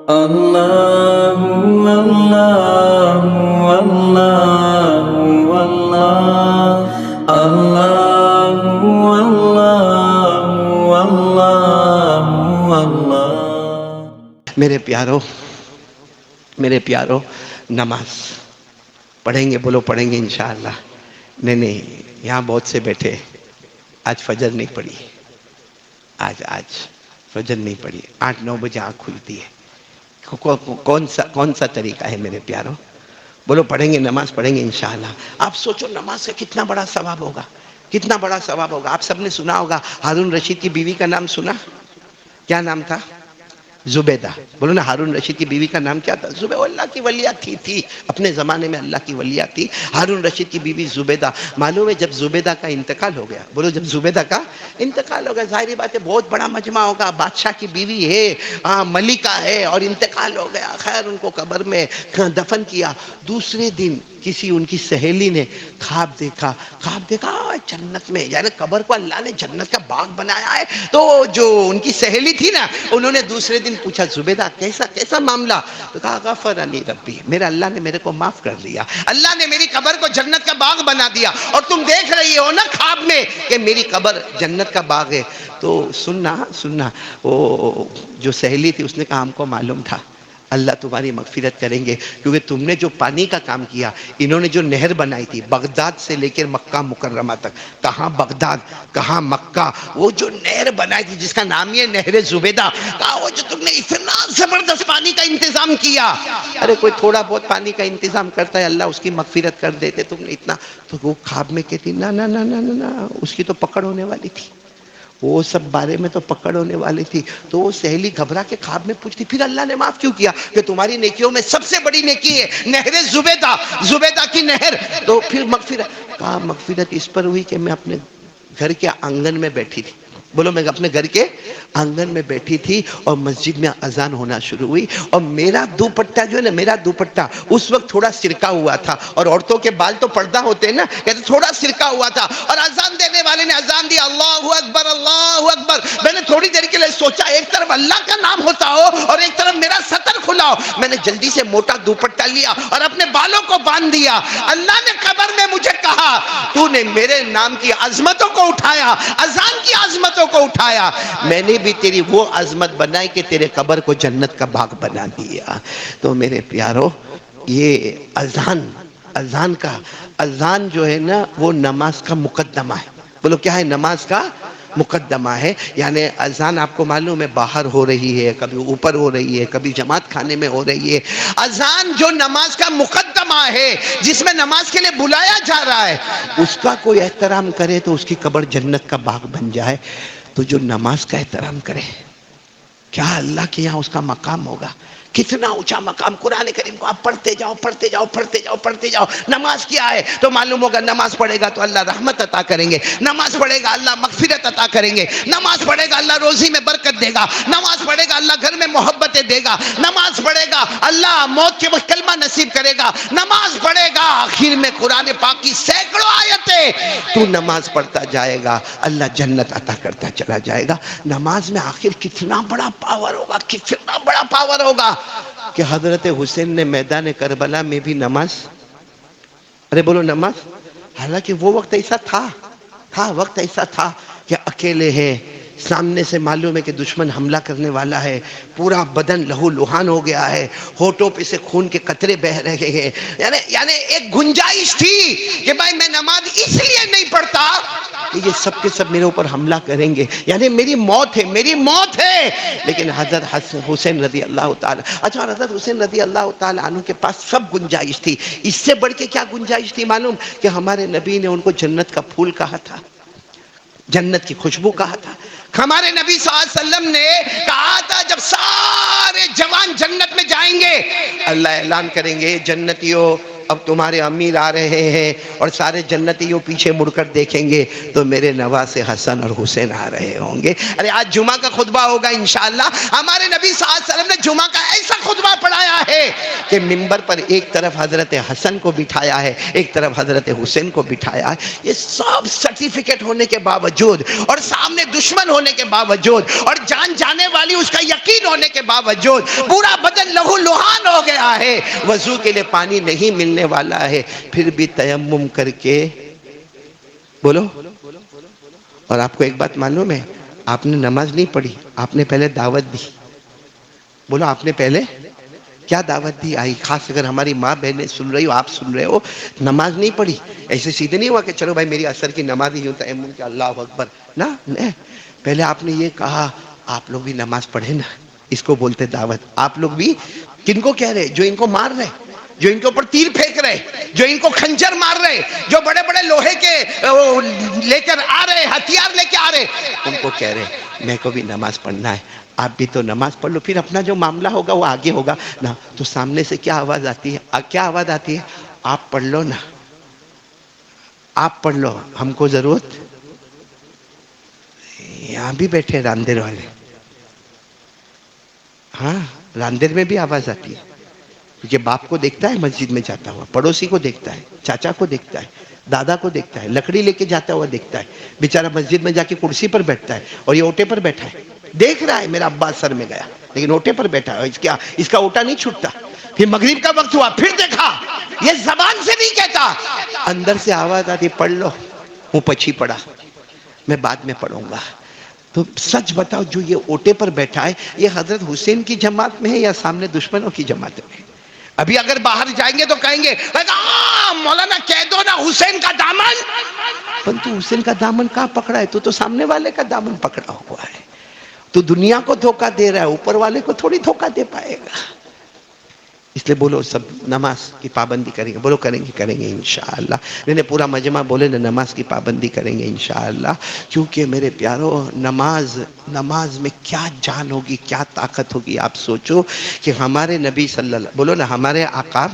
اللہ اللہ اللہ اللہ اللہ اللہ اللہ۔ میرے پیارو نماز پڑھیں گے، بولو پڑھیں گے انشاءاللہ۔ نہیں یہاں بہت سے بیٹھے، آج فجر نہیں پڑھی، آج فجر نہیں پڑھی، 8-9 بجے آنکھ کھلتی ہے۔ کون سا طریقہ ہے میرے پیارو؟ بولو پڑھیں گے، نماز پڑھیں گے انشاءاللہ۔ آپ سوچو نماز کا کتنا بڑا ثواب ہوگا، کتنا بڑا ثواب ہوگا۔ آپ سب نے سنا ہوگا، ہارون رشید کی بیوی کا نام سنا؟ کیا نام تھا؟ زبیدہ۔ بولو نا، ہارون رشید کی بیوی کا نام کیا تھا؟ زبیدہ۔ اللہ کی ولیہ تھی اپنے زمانے میں، اللہ کی ولیہ تھی ہارون رشید کی بیوی زبیدہ۔ معلوم ہے جب زبیدہ کا انتقال ہو گیا، بولو جب زبیدہ کا انتقال ہو گیا، ظاہری بات ہے بہت بڑا مجمع ہوگا، بادشاہ کی بیوی ہے، ملکہ ہے، اور انتقال ہو گیا۔ خیر ان کو قبر میں دفن کیا۔ دوسرے دن کسی ان کی سہیلی نے خواب دیکھا جنت میں، یعنی قبر کو اللہ نے جنت کا باغ بنایا ہے۔ تو جو ان کی سہیلی تھی نا، انہوں نے دوسرے دن پوچھا زبیدہ کیسا معاملہ؟ تو کہا غفرنی ربی، میرا اللہ نے میرے کو معاف کر دیا، اللہ نے میری قبر کو جنت کا باغ بنا دیا، اور تم دیکھ رہی ہو نا خواب میں کہ میری قبر جنت کا باغ ہے۔ تو سننا وہ جو سہیلی تھی اس نے کہا ہم کو معلوم تھا اللہ تمہاری مغفرت کریں گے، کیونکہ تم نے جو پانی کا کام کیا، انہوں نے جو نہر بنائی تھی بغداد سے لے کر مکہ مکرمہ تک، کہاں بغداد کہاں مکہ، وہ جو نہر بنائی تھی جس کا نام یہ نہر زبیدہ، کہا وہ جو تم نے اتنا زبردست پانی کا انتظام کیا، ارے کوئی تھوڑا بہت پانی کا انتظام کرتا ہے اللہ اس کی مغفرت کر دیتے، تم نے اتنا۔ تو وہ خواب میں کہتی نا اس کی تو پکڑ ہونے والی تھی، وہ سب بارے میں تو پکڑ ہونے والی تھی۔ تو وہ سہیلی گھبرا کے خواب میں پوچھتی پھر اللہ نے معاف کیوں کیا؟ کہ تمہاری نیکیوں میں سب سے بڑی نیکی ہے نہر زبیدہ کی نہر، تو پھر مغفرت۔ کہا مغفرت اس پر ہوئی کہ میں اپنے گھر کے آنگن میں بیٹھی تھی، بولو میں اپنے گھر کے آنگن میں بیٹھی تھی اور مسجد میں اذان ہونا شروع ہوئی، اور میرا دوپٹہ جو ہے نا، میرا دوپٹہ اس وقت تھوڑا سرکا ہوا تھا، اور عورتوں کے بال تو پردہ ہوتے ہیں نا، کہتے تھوڑا سرکا ہوا تھا، اور اذان دینے والے نے اذان دی اللہ اکبر اللہ اکبر۔ میں نے تھوڑی دیر کے لیے سوچا ایک طرف اللہ کا نام ہوتا ہو اور ایک طرف میرا سطر کھلا ہو، میں نے جلدی سے موٹا دوپٹہ لیا اور اپنے بالوں کو باندھ دیا۔ اللہ نے قبر میں مجھے کہا تو نے میرے نام کی عظمتوں کو اٹھایا، اذان کی عظمتوں کو اٹھایا، میں نے بھی تیری وہ عظمت بنائی کہ تیرے قبر کو جنت کا باغ بنا دیا۔ تو میرے پیارو یہ اذان جو ہے نا وہ نماز کا مقدمہ ہے، بولو کیا ہے؟ نماز کا مقدمہ ہے۔ یعنی اذان آپ کو معلوم ہے باہر ہو رہی ہے، کبھی اوپر ہو رہی ہے، کبھی جماعت خانے میں ہو رہی ہے۔ اذان جو نماز کا مقدمہ ہے، جس میں نماز کے لیے بلایا جا رہا ہے، اس کا کوئی احترام کرے تو اس کی قبر جنت کا باغ بن جائے۔ تو جو نماز کا احترام کرے، کیا اللہ کے یہاں اس کا مقام ہوگا؟ کتنا اونچا مقام! قرآن کریم کو آپ پڑھتے جاؤ۔ نماز کیا ہے تو معلوم ہوگا، نماز پڑھے گا تو اللہ رحمت عطا کریں گے، نماز پڑھے گا اللہ مغفرت عطا کریں گے، نماز پڑھے گا اللہ روزی میں برکت دے گا، نماز پڑھے گا اللہ گھر میں محبتیں دے گا، نماز پڑھے گا اللہ موت کے وقت کلمہ نصیب کرے گا، نماز پڑھے گا آخر میں قرآن پاک کی سینکڑوں آیتیں تو نماز پڑھتا جائے گا، اللہ جنت عطا کرتا چلا جائے گا۔ نماز میں آخر کتنا بڑا پاور ہوگا کہ حضرت حسین نے میدان کربلا میں بھی نماز، ارے بولو نماز، حالانکہ وہ وقت ایسا تھا کہ اکیلے ہیں، سامنے سے معلوم ہے کہ دشمن حملہ کرنے والا ہے، پورا بدن لہو لہان ہو گیا ہے، ہونٹوں پہ سے خون کے قطرے بہ رہے ہیں، یعنی ایک گنجائش تھی کہ بھائی میں نماز اس لیے نہیں پڑھتا کہ یہ سب کے سب میرے اوپر حملہ کریں گے، یعنی میری موت ہے۔ لیکن حضرت حسین رضی اللہ تعالی، اچھا حضرت حسین رضی اللہ تعالی عنہ کے پاس سب گنجائش تھی، اس سے بڑھ کے کیا گنجائش تھی معلوم؟ کہ ہمارے نبی نے ان کو جنت کا پھول کہا تھا، جنت کی خوشبو کہا تھا۔ ہمارے نبی صلی اللہ علیہ وسلم نے کہا تھا جب سارے جوان جنت میں جائیں گے، اللہ اعلان کریں گے جنتیوں اب تمہارے امیر آ رہے ہیں، اور سارے جنتیوں پیچھے مڑ کر دیکھیں گے تو میرے نواسے حسن اور حسین آ رہے ہوں گے۔ ارے آج جمعہ کا خطبہ ہوگا انشاءاللہ، ہمارے نبی صلی اللہ علیہ وسلم نے جمعہ کا ایسا خطبہ پڑھایا ہے کہ ممبر پر ایک طرف حضرت حسن کو بٹھایا ہے، ایک طرف حضرت حسین کو بٹھایا ہے. یہ سب سرٹیفکیٹ ہونے کے باوجود اور سامنے دشمن ہونے کے باوجود اور جان جانے والی اس کا یقین ہونے کے باوجود پورا بدن لہو لہان ہو گیا ہے، وضو کے لیے پانی نہیں ملنے والا ہے، پھر بھی تیمم کر کے بولو. اور آپ کو ایک بات معلوم ہے، آپ نے نماز نہیں پڑھی، آپ نے پہلے دعوت دی. بولو آپ نے پہلے کیا دعوت دی؟ آئی خاص اگر ہماری ماں بہنیں سن رہی ہو، آپ سن رہے ہو، نماز نہیں پڑھی. ایسے سیدھے نہیں ہوا کہ چلو بھائی میری عصر کی نماز ہی ہوں تیمم کیا، اللہ اکبر. نہ پہلے آپ نے یہ کہا آپ لوگ بھی نماز پڑھیں نا. اس کو بولتے دعوت. آپ لوگ بھی کن کو کہہ رہے؟ جو ان کو مار رہے، جو ان کے اوپر تیر پھینک رہے، جو ان کو خنجر مار رہے، جو بڑے بڑے لوہے کے لے کر آ رہے، ہتھیار لے کے آ رہے، ان کو کہہ رہے میں کو بھی نماز پڑھنا ہے. آپ بھی تو نماز پڑھ لو، پھر اپنا جو معاملہ ہوگا وہ آگے ہوگا نا. تو سامنے سے کیا آواز آتی ہے؟ کیا آواز آتی ہے؟ آپ پڑھ لو نا، آپ پڑھ لو، ہم کو ضرورت. یہاں بھی بیٹھے راندیر والے. ہاں راندیر میں بھی آواز آتی ہے، کیونکہ باپ کو دیکھتا ہے مسجد میں جاتا ہوا، پڑوسی کو دیکھتا ہے، چاچا کو دیکھتا ہے، دادا کو دیکھتا ہے، لکڑی لے کے جاتا ہوا دیکھتا ہے. بیچارہ مسجد میں جا کے کرسی پر بیٹھتا ہے اور یہ اوٹے پر بیٹھا ہے، دیکھ رہا ہے میرا ابا سر میں گیا لیکن اوٹے پر بیٹھا ہے، اس کا اوٹا نہیں چھوٹتا. پھر مغرب کا وقت ہوا، پھر دیکھا، یہ زبان سے نہیں کہتا، اندر سے آواز آتی پڑھ لو. ہوں پچھی پڑھا، میں بعد میں پڑھوں گا. تو سچ بتاؤ جو یہ اوٹے پر بیٹھا ہے یہ حضرت حسین کی جماعت میں ہے یا سامنے دشمنوں کی جماعت میں؟ ابھی اگر باہر جائیں گے تو کہیں گے مولانا کہہ دو نا حسین کا دامن. تو حسین کا دامن کہاں پکڑا ہے؟ تو سامنے والے کا دامن پکڑا ہوا ہے. تو دنیا کو دھوکہ دے رہا ہے، اوپر والے کو تھوڑی دھوکہ دے پائے گا. اس لیے بولو سب نماز کی پابندی کریں گے. بولو کریں گے انشاءاللہ. نہیں پورا مجمع بولے نا نماز کی پابندی کریں گے انشاءاللہ. کیونکہ میرے پیارو نماز میں کیا جان ہوگی، کیا طاقت ہوگی. آپ سوچو کہ ہمارے نبی صلی اللہ، بولو نا ہمارے آقا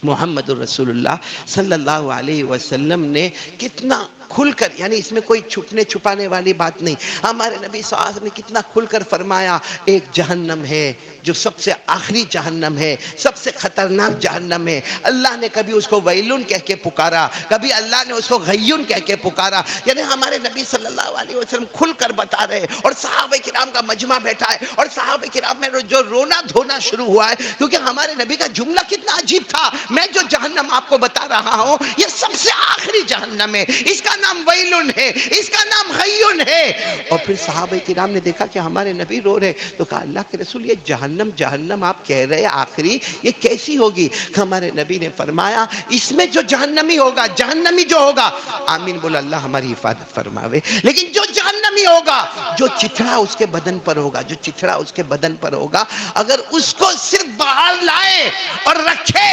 محمد الرسول اللہ صلی اللہ علیہ وسلم نے کتنا کھل کر، یعنی اس میں کوئی چھپنے چھپانے والی بات نہیں، ہمارے نبی صلی اللہ علیہ وسلم نے کتنا کھل کر فرمایا ایک جہنم ہے جو سب سے آخری جہنم ہے، سب سے خطرناک جہنم ہے. اللہ نے کبھی اس کو ویلون کہہ کے پکارا، کبھی اللہ نے اس کو غیون کہہ کے پکارا. یعنی ہمارے نبی صلی اللہ علیہ وسلم کھل کر بتا رہے ہیں. اور صحابہ کرام کا مجمع بیٹھا ہے اور صحابہ کرام میں جو رونا دھونا شروع ہوا ہے، کیونکہ ہمارے نبی کا جملہ کتنا عجیب تھا. میں جو جہنم آپ کو بتا رہا ہوں یہ سب سے آخری جہنم ہے، اس کا نام ویلون ہے، اس کا نام غیون ہے. اور پھر صحابہ کرام نے دیکھا کہ ہمارے نبی رو رہے تو کہا اللہ کے رسول یہ جہنم آپ کہہ رہے آخری، یہ کیسی ہوگی؟ ہمارے نبی نے فرمایا اس میں جو جہنمی ہوگا، جہنمی جو ہوگا، آمین بولا اللہ ہماری حفاظت فرماوے. لیکن جو جہنمی ہوگا، جو چتھڑا اس کے بدن پر ہوگا، جو چتھڑا اس کے بدن پر ہوگا، اگر اس کو صرف باہر لائے اور رکھے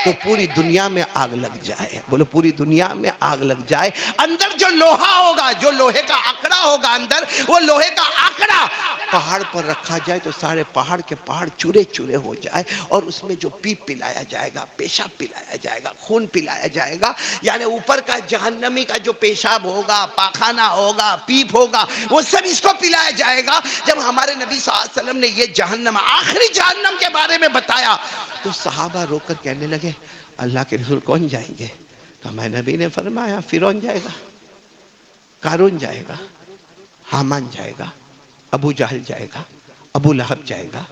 تو پوری دنیا میں آگ لگ جائے. بولو پوری دنیا میں آگ لگ جائے. اندر جو لوہا ہوگا، جو لوہے کا آکڑا ہوگا، اندر وہ لوہے کا آکڑا پہاڑ پر رکھا جائے تو سارے پہاڑ کے پہاڑ چورے چورے ہو جائے. اور اس میں جو پیپ پلایا جائے گا، پیشاب پلایا جائے گا، خون پلایا جائے گا، یعنی اوپر کا جہنمی کا جو پیشاب ہوگا، پاخانہ ہوگا، پیپ ہوگا، وہ سب اس کو پلایا جائے گا. جب ہمارے نبی صلی اللہ علیہ وسلم نے یہ جہنم، آخری جہنم کے بارے میں بتایا تو صحابہ رو کر کہنے لگے اللہ کے رسول کون جائیں گے؟ تو ہمارے نبی نے فرمایا فرعون جائے گا، قارون جائے گا، حامان جائے گا، ابو جہل جائے گا، ابو لہب جائے گا،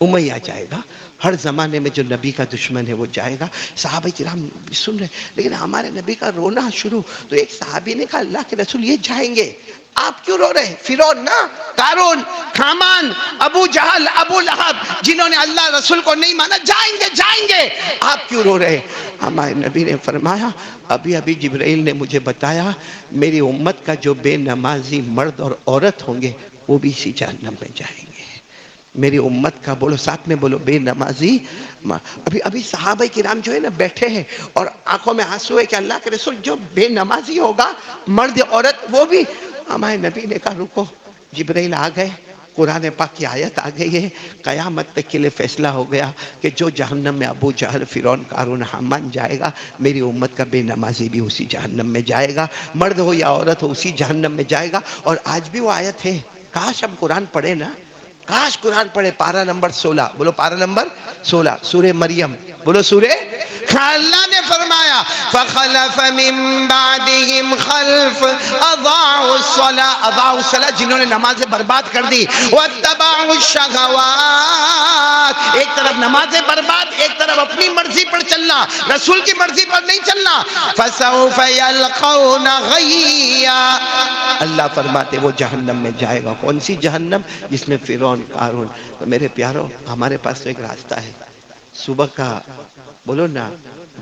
امیہ جائے گا. ہر زمانے میں جو نبی کا دشمن ہے وہ جائے گا. صحابہ کرام سن رہے لیکن ہمارے نبی کا رونا شروع. تو ایک صحابی نے کہا اللہ کے رسول یہ جائیں گے، آپ کیوں رو رہے ہیں؟ فرعون نا، قارون، حامان، ابو جہل، ابو لہب، جنہوں نے اللہ رسول کو نہیں مانا، جائیں گے، آپ کیوں رو رہے ہیں؟ ہمارے نبی نے فرمایا ابھی جبرائیل نے مجھے بتایا میری امت کا جو بے نمازی مرد اور عورت ہوں گے وہ بھی اسی جہنم میں جائیں گے. میری امت کا، بولو ساتھ میں بولو، بے نمازی. ابھی صحابہ کرام جو ہے نا بیٹھے ہیں اور آنکھوں میں آنسو ہے کہ اللہ کے رسول جو بے نمازی ہوگا مرد عورت وہ بھی. ہمارے نبی نے کہا رکو، جبرائیل آ گئے، قرآن پاک کی آیت آ گئی ہے، قیامت تک کے لیے فیصلہ ہو گیا کہ جو جہنم میں ابو جہل، فرعون، قارون، حامان جائے گا میری امت کا بے نمازی بھی اسی جہنم میں جائے گا، مرد ہو یا عورت ہو اسی جہنم میں جائے گا. اور آج بھی وہ آیت ہے. کاش ہم قرآن پڑھیں نا، کاش قرآن پڑھے پارہ نمبر 16، بولو پارہ نمبر 16، سورہ مریم، بولو سورہ۔ اللہ نے فرمایا فَخَلَفَ مِن بَعْدِهِمْ خَلْفٌ أَضَاعُوا الصَّلَاةَ، اضاعوا الصلاة، جنہوں نے نمازیں برباد کر دی، وَاتَّبَعُوا الشَّهَوَاتِ، ایک طرف نمازیں برباد، ایک طرف اپنی مرضی پر چلنا، رسول کی مرضی پر نہیں چلنا، فَسَوْفَ يَلْقَوْنَ غَيًّا، اللہ فرماتے وہ جہنم میں جائے گا۔ کون سی جہنم؟ جس میں فرعون، قارون۔ تو میرے پیارو، ہمارے پاس تو ایک راستہ ہے، صبح کا بولو نا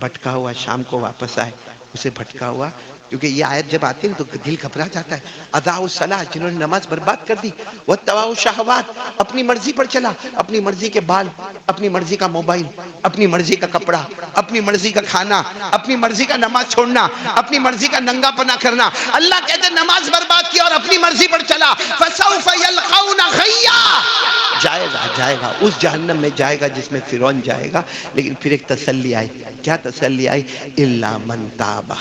بھٹکا ہوا شام کو واپس آئے، اسے بھٹکا ہوا، کیونکہ یہ آیت جب آتی ہے تو دل گھبرا جاتا ہے۔ اضاعوا الصلاۃ، جنہوں نے نماز برباد کر دی، واتبعوا الشہوات، اپنی مرضی پر چلا، اپنی مرضی کے بال، اپنی مرضی کا موبائل، اپنی مرضی کا کپڑا، اپنی مرضی کا کھانا، اپنی مرضی کا نماز چھوڑنا، اپنی مرضی کا ننگا پنا کرنا۔ اللہ کہتے ہیں نماز برباد کی اور اپنی مرضی پر چلا، فسوف یلقون غیا، جائے گا اس جہنم میں جائے گا جس میں فرعون جائے گا۔ لیکن پھر ایک تسلی آئی، کیا تسلی آئی؟ الا من تاب،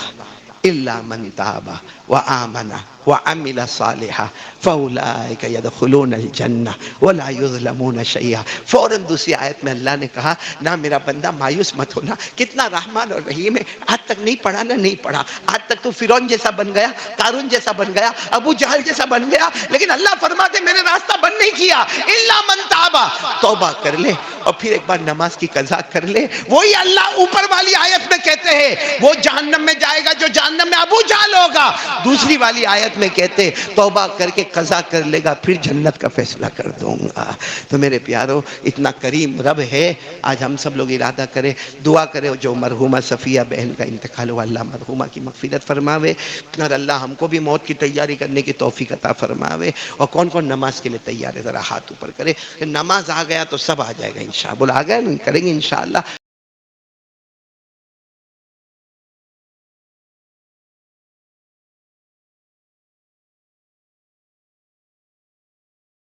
الا من تاب وآمن وعمل صالحا فاولئک يدخلون الجنہ ولا یظلمون شیئا۔ فوراً دوسری آیت میں اللہ نے کہا نہ میرا بندہ مایوس مت ہونا، کتنا رحمان اور رحیم ہے، آج تک نہیں پڑھا نہ نہیں پڑھا، آج تک تو فرعون جیسا بن گیا، قارون جیسا بن گیا، ابو جہل جیسا بن گیا، لیکن اللہ فرماتے میں نے راستہ بند نہیں کیا، الا من تاب، توبہ کر لے اور پھر ایک بار نماز کی قضا کر لے۔ وہی اللہ اوپر والی آیت میں کہتے ہیں وہ جہنم میں جائے گا جو جہنم میں ابو جہل ہوگا، دوسری والی آیت میں کہتے توبہ کر کے قضا کر لے گا پھر جنت کا فیصلہ کر دوں گا۔ تو میرے پیارو اتنا کریم رب ہے، آج ہم سب لوگ ارادہ کریں، دعا کریں جو مرحومہ صفیہ بہن کا انتقال ہوا، اللہ مرحومہ کی مغفرت فرماوے اور اللہ ہم کو بھی موت کی تیاری کرنے کی توفیق عطا فرماوے۔ اور کون کون نماز کے لیے تیار ہے ذرا ہاتھ اوپر کرے، نماز آ گیا تو سب آ جائے گا انشاءاللہ، بول آ گئے کریں گے انشاءاللہ۔